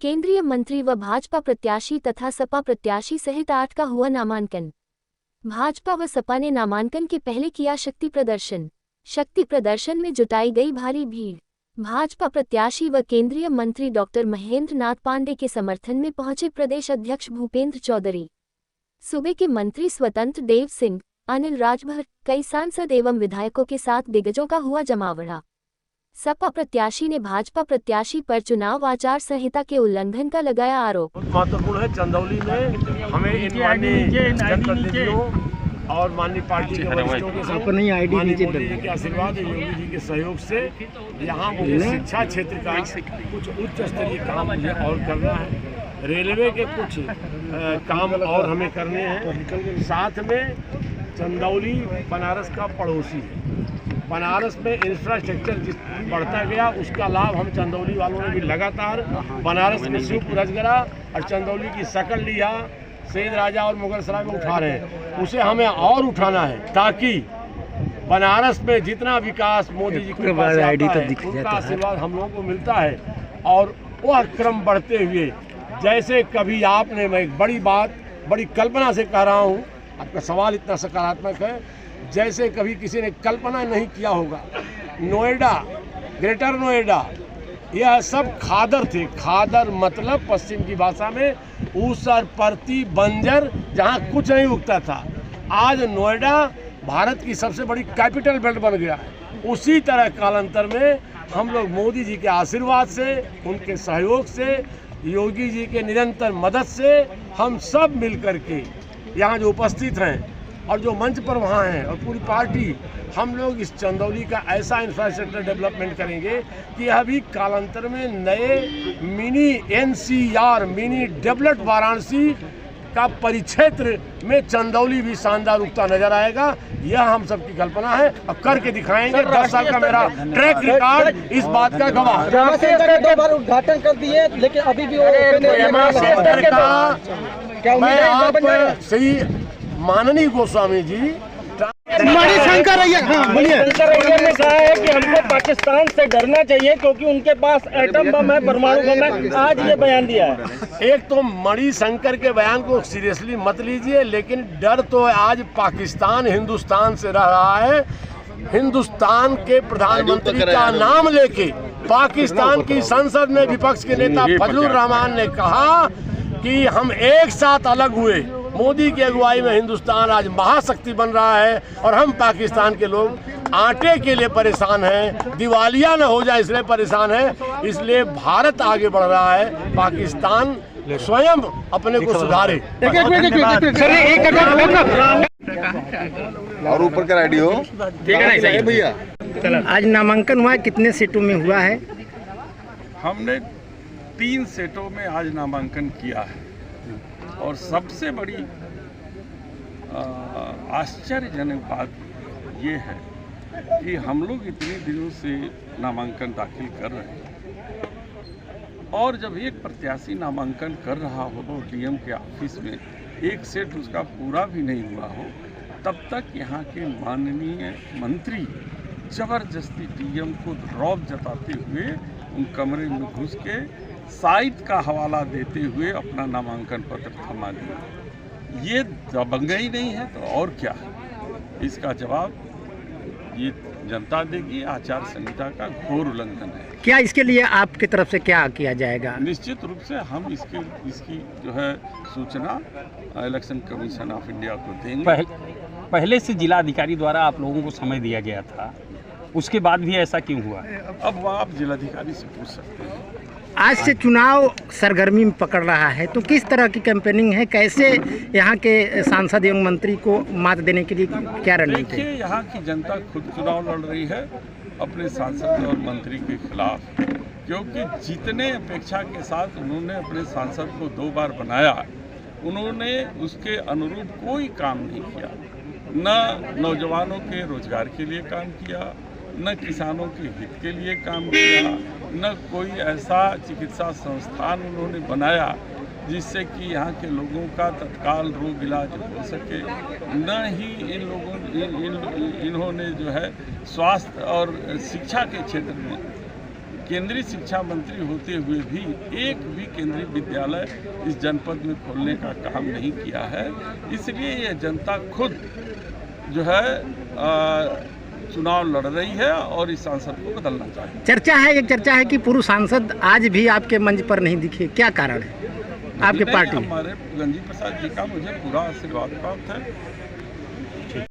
केंद्रीय मंत्री व भाजपा प्रत्याशी तथा सपा प्रत्याशी सहित 8 का हुआ नामांकन। भाजपा व सपा ने नामांकन के पहले किया शक्ति प्रदर्शन। शक्ति प्रदर्शन में जुटाई गई भारी भीड़। भाजपा प्रत्याशी व केंद्रीय मंत्री डॉक्टर महेंद्र नाथ पांडे के समर्थन में पहुंचे प्रदेश अध्यक्ष भूपेंद्र चौधरी, सूबे के मंत्री स्वतंत्र देव सिंह, अनिल राजभर, कई सांसद एवं विधायकों के साथ दिग्गजों का हुआ जमावड़ा। सपा प्रत्याशी ने भाजपा प्रत्याशी पर चुनाव आचार संहिता के उल्लंघन का लगाया आरोप। महत्वपूर्ण है, चंदौली में हमें जनप्रतिनिधियों और माननीय पार्टी के वरिष्ठों के साथ मोदी जी के आशीर्वाद, योगी जी के सहयोग से यहाँ मुझे शिक्षा क्षेत्र का कुछ उच्च स्तरीय काम मुझे और करना है। रेलवे के कुछ काम और हमें करने हैं। साथ में चंदौली बनारस का पड़ोसी है। बनारस में इंफ्रास्ट्रक्चर जिस बढ़ता गया उसका लाभ हम चंदौली वालों ने भी लगातार बनारस में शिवपुर रजगरा और चंदौली की सकल लिया सैयद राजा और मुगल सराय में उठा रहे हैं। उसे हमें और उठाना है ताकि बनारस में जितना विकास मोदी जी के पास आता है उनका आशीर्वाद हम लोगों को मिलता है। और वह क्रम बढ़ते हुए जैसे कभी आपने, मैं एक बड़ी बात बड़ी कल्पना से कह रहा हूँ, आपका सवाल इतना सकारात्मक है, जैसे कभी किसी ने कल्पना नहीं किया होगा। नोएडा, ग्रेटर नोएडा, यह सब खादर थे। खादर मतलब पश्चिम की भाषा में ऊसर परती बंजर, जहाँ कुछ नहीं उगता था। आज नोएडा भारत की सबसे बड़ी कैपिटल बेल्ट बन गया है। उसी तरह कालांतर में हम लोग मोदी जी के आशीर्वाद से, उनके सहयोग से, योगी जी के निरंतर मदद से हम सब मिल कर के यहाँ जो उपस्थित हैं और जो मंच पर वहाँ हैं और पूरी पार्टी, हम लोग इस चंदौली का ऐसा इंफ्रास्ट्रक्चर डेवलपमेंट करेंगे कि अभी कालांतर में नए mini NCR mini developed Varanasi का परिक्षेत्र में चंदौली भी शानदार उगता नजर आएगा। यह हम सबकी कल्पना है और करके दिखाएंगे। 10 साल का मेरा ट्रैक रिकॉर्ड इस बात का गवाह है। 2 बार उद्घाटन कर दिए लेकिन अभी भी मैं आप सही माननीय गोस्वामी जी मणिशंकर अय्यर ने कहा है कि हमको पाकिस्तान से डरना चाहिए क्योंकि उनके पास एटम बम है, परमाणु बम है। आज ये बयान दिया है। एक तो मणिशंकर के बयान को सीरियसली मत लीजिए, लेकिन डर तो आज पाकिस्तान हिंदुस्तान से रह रहा है। हिंदुस्तान के प्रधानमंत्री का नाम लेके पाकिस्तान की संसद में विपक्ष के नेता फजलुर रहमान ने कहा कि हम एक साथ अलग हुए। मोदी की अगुवाई में हिंदुस्तान आज महाशक्ति बन रहा है और हम पाकिस्तान के लोग आटे के लिए परेशान हैं, दिवालिया न हो जाए इसलिए परेशान है। इसलिए भारत आगे बढ़ रहा है, पाकिस्तान स्वयं अपने को सुधारे। और ऊपर का रेडियो भैया। आज नामांकन हुआ, कितने सीटों में हुआ है? हमने 3 सेटों में आज नामांकन किया है और सबसे बड़ी आश्चर्यजनक बात ये है कि हम लोग इतने दिनों से नामांकन दाखिल कर रहे हैं और जब एक प्रत्याशी नामांकन कर रहा हो डीएम के ऑफिस में, एक सेट उसका पूरा भी नहीं हुआ हो, तब तक यहाँ के माननीय मंत्री जबरदस्ती डीएम को रौब जताते हुए उन कमरे में घुस के साइट का हवाला देते हुए अपना नामांकन पत्र थमा दिया। ये दबंगई नहीं है तो और क्या है? इसका जवाब ये जनता देगी। आचार संहिता का घोर उल्लंघन है। क्या इसके लिए आपकी तरफ से क्या किया जाएगा? निश्चित रूप से हम इसकी जो है सूचना इलेक्शन कमीशन ऑफ इंडिया को देंगे। पहले से जिला अधिकारी द्वारा आप लोगों को समय दिया गया था, उसके बाद भी ऐसा क्यों हुआ? अब आप जिलाधिकारी से पूछ सकते हैं। आज से चुनाव सरगर्मी में पकड़ रहा है, तो किस तरह की कैंपेनिंग है? कैसे यहाँ के सांसद एवं मंत्री को मात देने के लिए क्या रणनीति है? देखिए, यहाँ की जनता खुद चुनाव लड़ रही है अपने सांसद और मंत्री के खिलाफ, क्योंकि जितने अपेक्षा के साथ उन्होंने अपने सांसद को 2 बार बनाया, उन्होंने उसके अनुरूप कोई काम नहीं किया। न नौजवानों के रोजगार के लिए काम किया, न किसानों के हित के लिए काम किया, न कोई ऐसा चिकित्सा संस्थान उन्होंने बनाया जिससे कि यहाँ के लोगों का तत्काल रोग इलाज हो सके, न ही इन्होंने जो है स्वास्थ्य और शिक्षा के क्षेत्र में केंद्रीय शिक्षा मंत्री होते हुए भी एक भी केंद्रीय विद्यालय इस जनपद में खोलने का काम नहीं किया है। इसलिए ये जनता खुद जो है चुनाव लड़ रही है और इस सांसद को बदलना चाहिए। एक चर्चा है कि पूर्व सांसद आज भी आपके मंच पर नहीं दिखे, क्या कारण है? आपके पार्टी हमारे गंजी प्रसाद जी का मुझे पूरा आशीर्वाद प्राप्त है